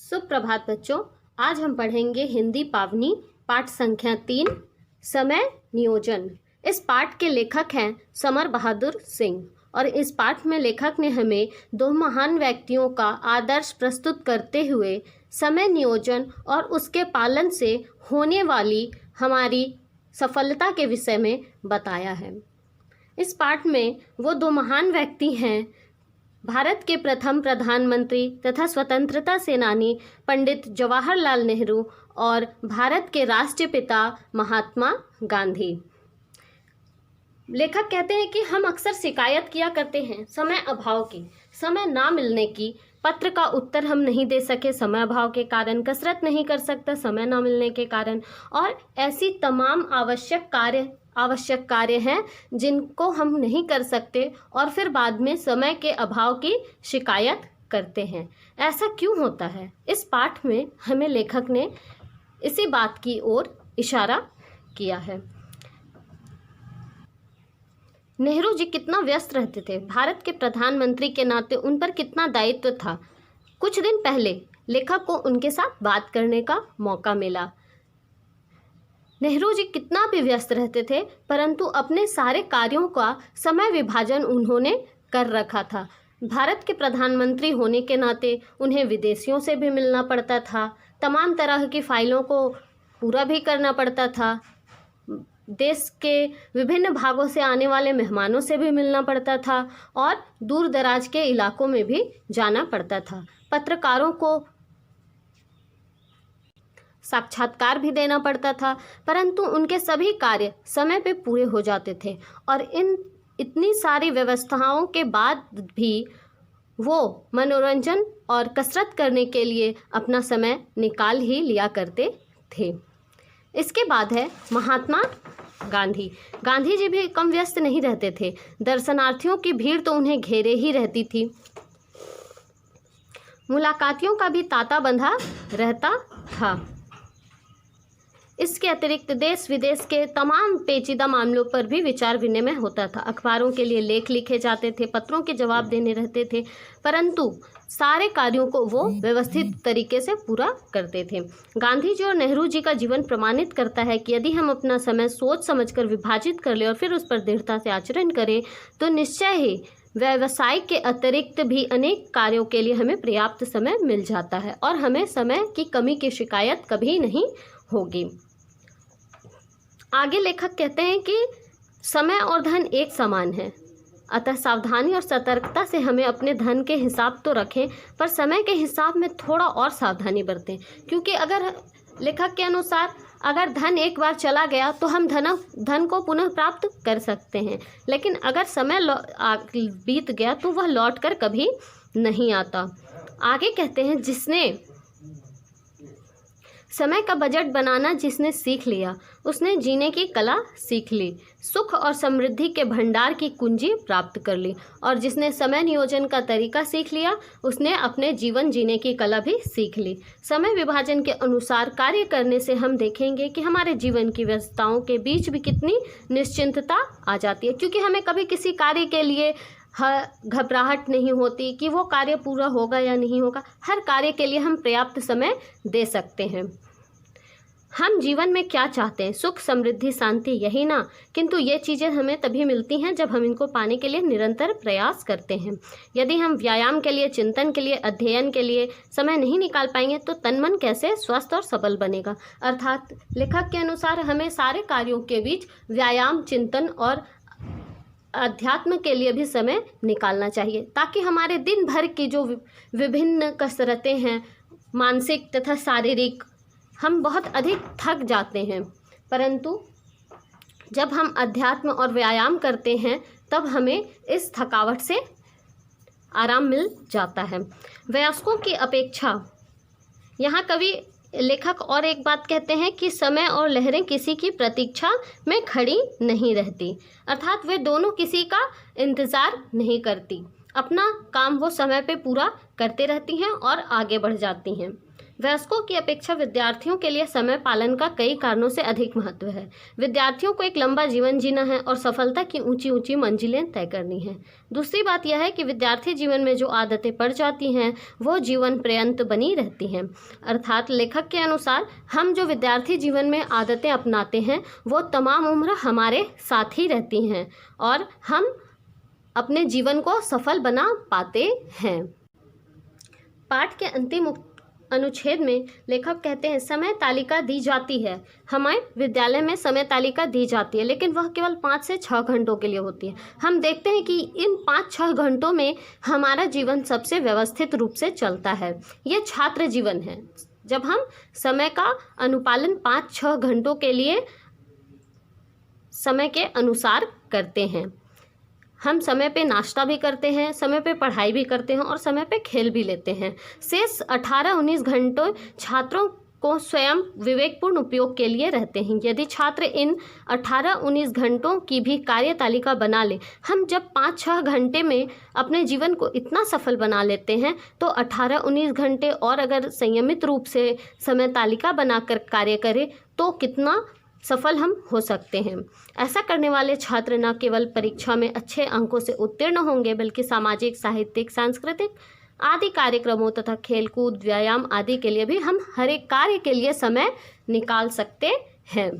सुप्रभात बच्चों। आज हम पढ़ेंगे हिंदी पावनी पाठ संख्या 3 समय नियोजन। इस पाठ के लेखक हैं समर बहादुर सिंह और इस पाठ में लेखक ने हमें दो महान व्यक्तियों का आदर्श प्रस्तुत करते हुए समय नियोजन और उसके पालन से होने वाली हमारी सफलता के विषय में बताया है। इस पाठ में वो दो महान व्यक्ति हैं, भारत के प्रथम प्रधानमंत्री तथा स्वतंत्रता सेनानी पंडित जवाहरलाल नेहरू और भारत के राष्ट्रीय पिता महात्मा गांधी। लेखक कहते हैं कि हम अक्सर शिकायत किया करते हैं समय अभाव की, समय ना मिलने की, पत्र का उत्तर हम नहीं दे सके समय अभाव के कारण, कसरत नहीं कर सकता समय ना मिलने के कारण, और ऐसी तमाम आवश्यक कार्य हैं जिनको हम नहीं कर सकते और फिर बाद में समय के अभाव की शिकायत करते हैं। ऐसा क्यों होता है? इस पाठ में हमें लेखक ने इसी बात की ओर इशारा किया है। नेहरू जी कितना व्यस्त रहते थे, भारत के प्रधानमंत्री के नाते उन पर कितना दायित्व था। कुछ दिन पहले लेखक को उनके साथ बात करने का मौका मिला। नेहरू जी कितना भी व्यस्त रहते थे परंतु अपने सारे कार्यों का समय विभाजन उन्होंने कर रखा था। भारत के प्रधानमंत्री होने के नाते उन्हें विदेशियों से भी मिलना पड़ता था, तमाम तरह की फाइलों को पूरा भी करना पड़ता था, देश के विभिन्न भागों से आने वाले मेहमानों से भी मिलना पड़ता था और दूर दराज के इलाकों में भी जाना पड़ता था। पत्रकारों को साक्षात्कार भी देना पड़ता था, परंतु उनके सभी कार्य समय पे पूरे हो जाते थे और इतनी सारी व्यवस्थाओं के बाद भी वो मनोरंजन और कसरत करने के लिए अपना समय निकाल ही लिया करते थे। इसके बाद है महात्मा गांधी। गांधी जी भी कम व्यस्त नहीं रहते थे, दर्शनार्थियों की भीड़ तो उन्हें घेरे ही रहती थी, मुलाकातियों का भी तांता बंधा रहता था। इसके अतिरिक्त देश विदेश के तमाम पेचीदा मामलों पर भी विचार विनिमय होता था। अखबारों के लिए लेख लिखे जाते थे, पत्रों के जवाब देने रहते थे, परंतु सारे कार्यों को वो व्यवस्थित तरीके से पूरा करते थे। गांधी जी और नेहरू जी का जीवन प्रमाणित करता है कि यदि हम अपना समय सोच समझकर विभाजित कर ले और फिर उस पर दृढ़ता से आचरण करें तो निश्चय ही व्यवसाय के अतिरिक्त भी अनेक कार्यों के लिए हमें पर्याप्त समय मिल जाता है और हमें समय की कमी की शिकायत कभी नहीं होगी। आगे लेखक कहते हैं कि समय और धन एक समान है, अतः सावधानी और सतर्कता से हमें अपने धन के हिसाब तो रखें पर समय के हिसाब में थोड़ा और सावधानी बरतें, क्योंकि अगर लेखक के अनुसार अगर धन एक बार चला गया तो हम धन को पुनः प्राप्त कर सकते हैं, लेकिन अगर समय बीत गया तो वह लौट कर कभी नहीं आता। आगे कहते हैं जिसने समय का बजट बनाना जिसने सीख लिया उसने जीने की कला सीख ली, सुख और समृद्धि के भंडार की कुंजी प्राप्त कर ली, और जिसने समय नियोजन का तरीका सीख लिया उसने अपने जीवन जीने की कला भी सीख ली। समय विभाजन के अनुसार कार्य करने से हम देखेंगे कि हमारे जीवन की व्यस्तताओं के बीच भी कितनी निश्चिंतता आ जाती है, क्योंकि हमें कभी किसी कार्य के लिए घबराहट नहीं होती कि वो कार्य पूरा होगा या नहीं होगा। हर कार्य के लिए हम पर्याप्त समय दे सकते हैं। हम जीवन में क्या चाहते हैं? सुख, समृद्धि, शांति, यही ना? किंतु ये चीज़ें हमें तभी मिलती हैं जब हम इनको पाने के लिए निरंतर प्रयास करते हैं। यदि हम व्यायाम के लिए, चिंतन के लिए, अध्ययन के लिए समय नहीं निकाल पाएंगे तो तन मन कैसे स्वस्थ और सबल बनेगा। अर्थात लेखक के अनुसार हमें सारे कार्यों के बीच व्यायाम, चिंतन और अध्यात्म के लिए भी समय निकालना चाहिए, ताकि हमारे दिन भर की जो विभिन्न कसरतें हैं, मानसिक तथा शारीरिक, हम बहुत अधिक थक जाते हैं, परंतु जब हम अध्यात्म और व्यायाम करते हैं तब हमें इस थकावट से आराम मिल जाता है। वयस्कों की अपेक्षा, यहाँ कवि लेखक और एक बात कहते हैं कि समय और लहरें किसी की प्रतीक्षा में खड़ी नहीं रहती, अर्थात वे दोनों किसी का इंतज़ार नहीं करती, अपना काम वो समय पे पूरा करते रहती हैं और आगे बढ़ जाती हैं। वयस्कों की अपेक्षा विद्यार्थियों के लिए समय पालन का कई कारणों से अधिक महत्व है। विद्यार्थियों को एक लंबा जीवन जीना है और सफलता की ऊंची ऊंची मंजिलें तय करनी है। दूसरी बात यह है कि विद्यार्थी जीवन में जो आदतें पड़ जाती हैं वो जीवन पर्यंत बनी रहती हैं। अर्थात लेखक के अनुसार हम जो विद्यार्थी जीवन में आदतें अपनाते हैं वो तमाम उम्र हमारे साथ ही रहती हैं और हम अपने जीवन को सफल बना पाते हैं। पाठ के अंतिम अनुच्छेद में लेखक कहते हैं समय तालिका दी जाती है। हमें विद्यालय में समय तालिका दी जाती है लेकिन वह केवल 5 से 6 घंटों के लिए होती है। हम देखते हैं कि इन 5-6 घंटों में हमारा जीवन सबसे व्यवस्थित रूप से चलता है। यह छात्र जीवन है। जब हम समय का अनुपालन 5-6 घंटों के लिए समय के अनुसार करते हैं, हम समय पे नाश्ता भी करते हैं, समय पे पढ़ाई भी करते हैं और समय पे खेल भी लेते हैं। शेष 18-19 घंटों छात्रों को स्वयं विवेकपूर्ण उपयोग के लिए रहते हैं। यदि छात्र इन 18-19 घंटों की भी कार्य तालिका बना ले, हम जब 5-6 घंटे में अपने जीवन को इतना सफल बना लेते हैं तो 18-19 घंटे और अगर संयमित रूप से समय तालिका बनाकर कार्य करें तो कितना सफल हम हो सकते हैं। ऐसा करने वाले छात्र न केवल परीक्षा में अच्छे अंकों से उत्तीर्ण होंगे बल्कि सामाजिक, साहित्यिक, सांस्कृतिक आदि कार्यक्रमों तथा खेलकूद, व्यायाम आदि के लिए भी हम हर एक कार्य के लिए समय निकाल सकते हैं।